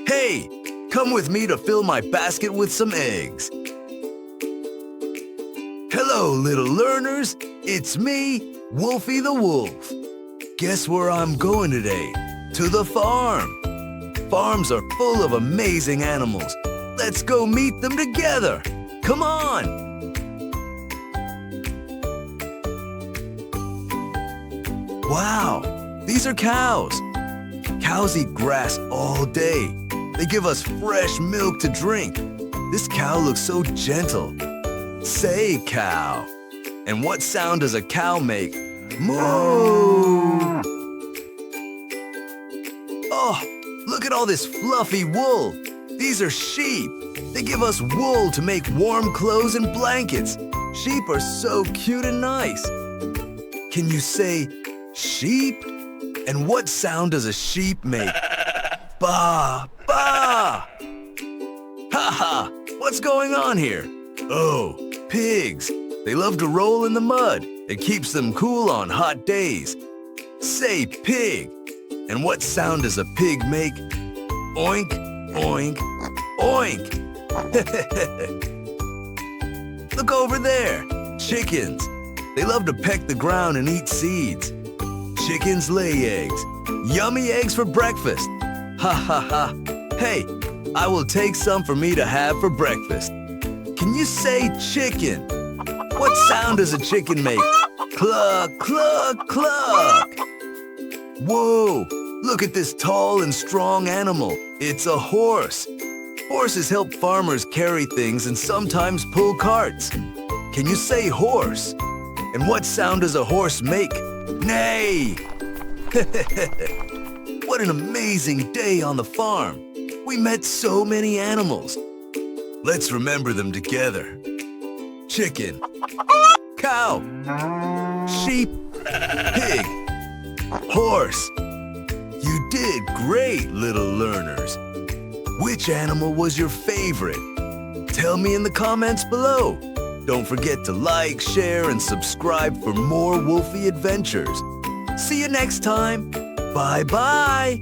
Hey, come with me to fill my basket with some eggs. Hello, little learners. It's me, Wolfie the Wolf. Guess where I'm going today? To the farm. Farms are full of amazing animals. Let's go meet them together. Come on. Wow, these are cows. Cows eat grass all day. They give us fresh milk to drink. This cow looks so gentle. Say, cow. And what sound does a cow make? Moo! Oh, look at all this fluffy wool. These are sheep. They give us wool to make warm clothes and blankets. Sheep are so cute and nice. Can you say sheep? And what sound does a sheep make? Ba, ba! Ha ha! What's going on here? Oh, pigs. They love to roll in the mud. It keeps them cool on hot days. Say pig. And what sound does a pig make? Oink, oink, oink. Look over there. Chickens. They love to peck the ground and eat seeds. Chickens lay eggs. Yummy eggs for breakfast. Ha ha ha. Hey, I will take some for me to have for breakfast. Can you say chicken? What sound does a chicken make? Cluck, cluck, cluck. Whoa, look at this tall and strong animal. It's a horse. Horses help farmers carry things and sometimes pull carts. Can you say horse? And what sound does a horse make? Neigh! What an amazing day on the farm. We met so many animals. Let's remember them together. Chicken, cow, sheep, pig, horse. You did great, little learners. Which animal was your favorite? Tell me in the comments below. Don't forget to like, share, and subscribe for more Wolfie adventures. See you next time. Bye-bye.